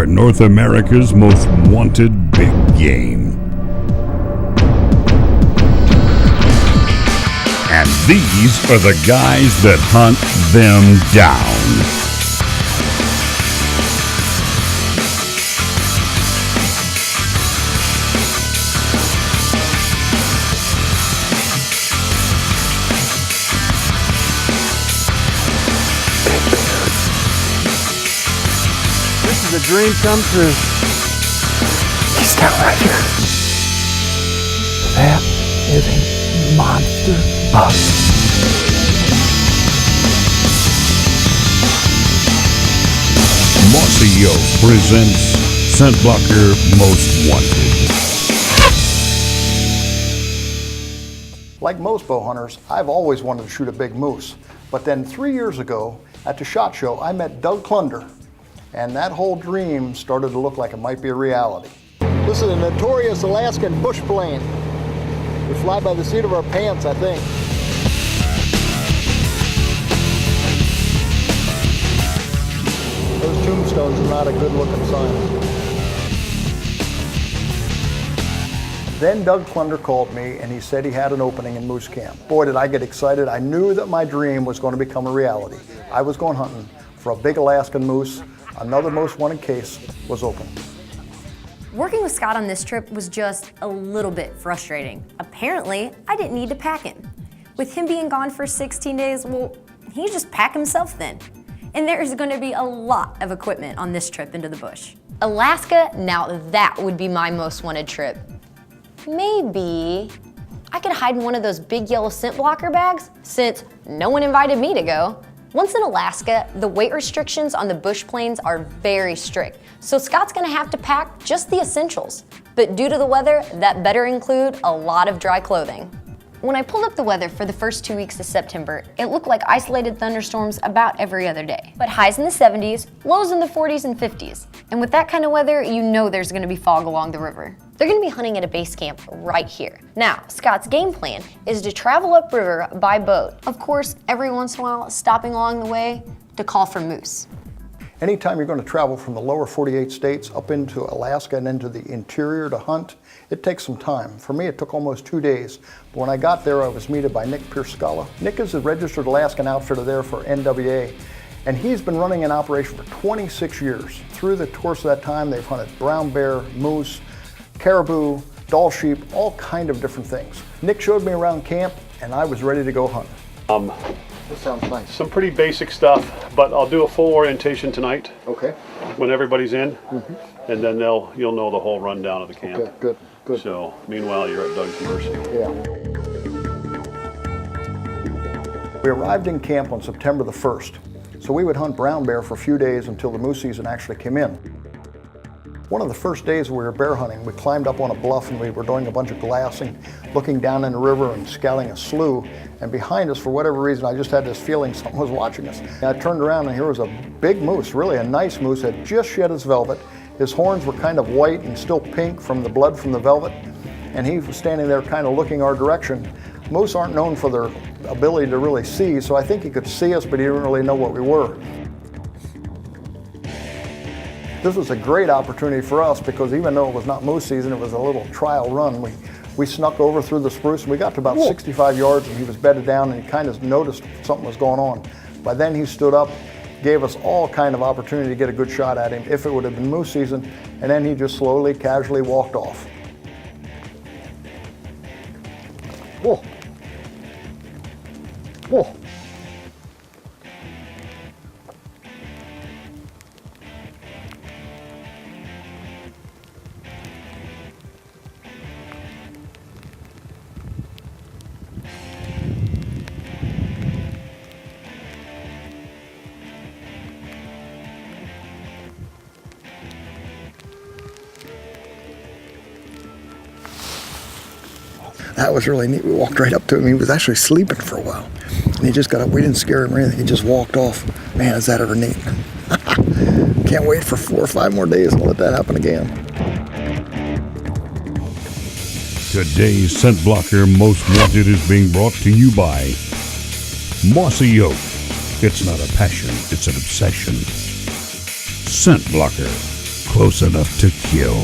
are North America's most wanted big game. And these are the guys that hunt them down. This is a dream come true. He's down right here. That is a monster buck. Mossy Oak presents Scent Blocker Most Wanted. Like most bow hunters, I've always wanted to shoot a big moose. But then 3 years ago at the SHOT Show, I met Doug Klunder, and that whole dream started to look like it might be a reality. This is a notorious Alaskan bush plane. We fly by the seat of our pants, I think. Those tombstones are not a good looking sign. Then Doug Klunder called me and he said he had an opening in moose camp. Boy, did I get excited. I knew that my dream was going to become a reality. I was going hunting for a big Alaskan moose. Another most wanted case was open. Working with Scott on this trip was just a little bit frustrating. Apparently, I didn't need to pack him. With him being gone for 16 days, well, he just packed himself then. And there is going to be a lot of equipment on this trip into the bush. Alaska, now that would be my most wanted trip. Maybe I could hide in one of those big yellow scent blocker bags since no one invited me to go. Once in Alaska, the weight restrictions on the bush planes are very strict, so Scott's gonna have to pack just the essentials. But due to the weather, that better include a lot of dry clothing. When I pulled up the weather for the first 2 weeks of September, it looked like isolated thunderstorms about every other day. But highs in the 70s, lows in the 40s and 50s. And with that kind of weather, you know there's gonna be fog along the river. They're gonna be hunting at a base camp right here. Now, Scott's game plan is to travel upriver by boat. Of course, every once in a while, stopping along the way to call for moose. Anytime you're going to travel from the lower 48 states up into Alaska and into the interior to hunt, it takes some time. For me, it took almost 2 days. But when I got there, I was met by Nick Pierscala. Nick is a registered Alaskan outfitter there for NWA, and he's been running an operation for 26 years. Through the course of that time, they've hunted brown bear, moose, caribou, Dall sheep, all kind of different things. Nick showed me around camp, and I was ready to go hunt. That sounds nice. Some pretty basic stuff, but I'll do a full orientation tonight. Okay. When everybody's in, and then you'll know the whole rundown of the camp. Okay, good, good. So, meanwhile, you're at Doug's mercy. Yeah. We arrived in camp on September the 1st, so we would hunt brown bear for a few days until the moose season actually came in. One of the first days we were bear hunting, we climbed up on a bluff and we were doing a bunch of glassing, looking down in the river and scouting a slough. And behind us, for whatever reason, I just had this feeling something was watching us. And I turned around and here was a big moose, really a nice moose, had just shed his velvet. His horns were kind of white and still pink from the blood from the velvet. And he was standing there kind of looking our direction. Moose aren't known for their ability to really see, so I think he could see us, but he didn't really know what we were. This was a great opportunity for us because even though it was not moose season, it was a little trial run. We snuck over through the spruce and we got to about 65 yards and he was bedded down and he kind of noticed something was going on. By then he stood up, gave us all kind of opportunity to get a good shot at him if it would have been moose season, and then he just slowly, casually walked off. Whoa. Whoa. That was really neat. We walked right up to him. He was actually sleeping for a while. And he just got up. We didn't scare him or anything. He just walked off. Man, is that ever neat. Can't wait for 4 or 5 more days and let that happen again. Today's Scent Blocker Most Wanted is being brought to you by Mossy Oak. It's not a passion, it's an obsession. Scent Blocker, close enough to kill.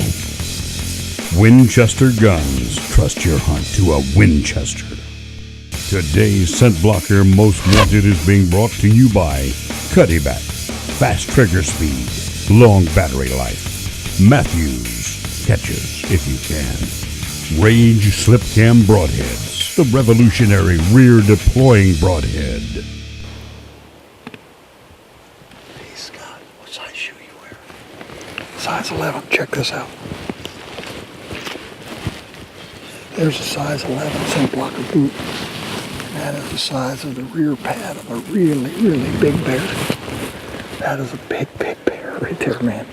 Winchester Guns. Trust your hunt to a Winchester. Today's Scent Blocker Most Wanted is being brought to you by Cuddyback, fast trigger speed, long battery life. Matthews, catches if you can. Rage Slip Cam Broadheads, the revolutionary rear deploying broadhead. Hey Scott, what size shoe you wear? Size 11. Check this out. There's a size 11 Scent Blocker boot. That is the size of the rear pad of a really, really big bear. That is a big, big bear right there, man.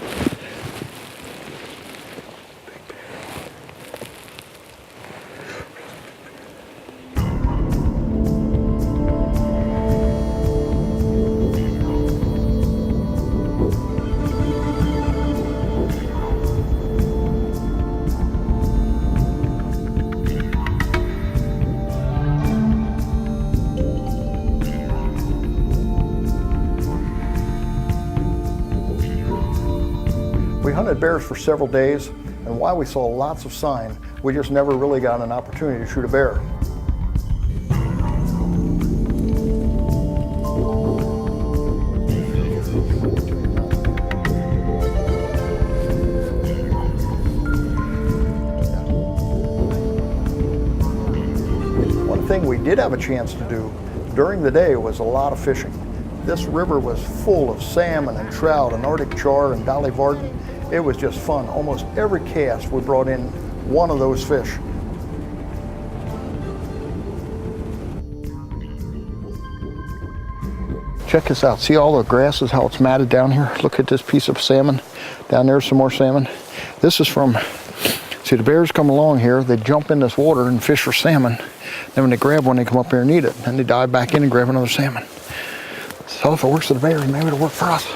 We hunted bears for several days, and while we saw lots of sign, we just never really got an opportunity to shoot a bear. One thing we did have a chance to do during the day was a lot of fishing. This river was full of salmon and trout and Arctic char and dolly varden. It was just fun. Almost every cast we brought in one of those fish. Check this out. See all the grasses, how it's matted down here? Look at this piece of salmon. Down there's some more salmon. This is from, see the bears come along here, they jump in this water and fish for salmon. Then when they grab one, they come up here and eat it. Then they dive back in and grab another salmon. So if it works for the bears, maybe it'll work for us.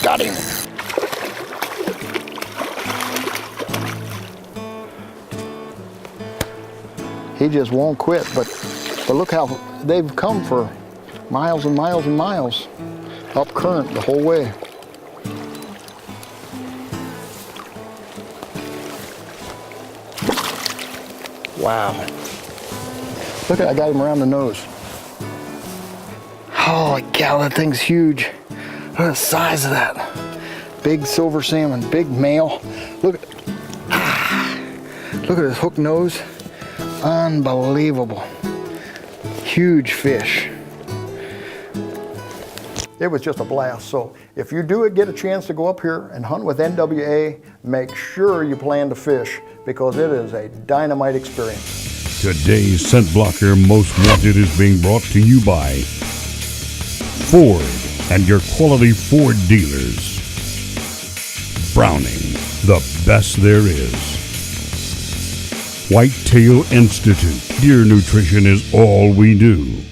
Got him. He just won't quit, but look how they've come for miles and miles and miles up current the whole way. Wow. Look at, I got him around the nose. Holy cow, that thing's huge. Look at the size of that. Big silver salmon, big male. Look at his hook nose. Unbelievable. Huge fish. It was just a blast. So if you do get a chance to go up here and hunt with NWA, make sure you plan to fish because it is a dynamite experience. Today's Scent Blocker Most Wanted is being brought to you by Ford and your quality Ford dealers. Browning, the best there is. Whitetail Institute. Deer nutrition is all we do.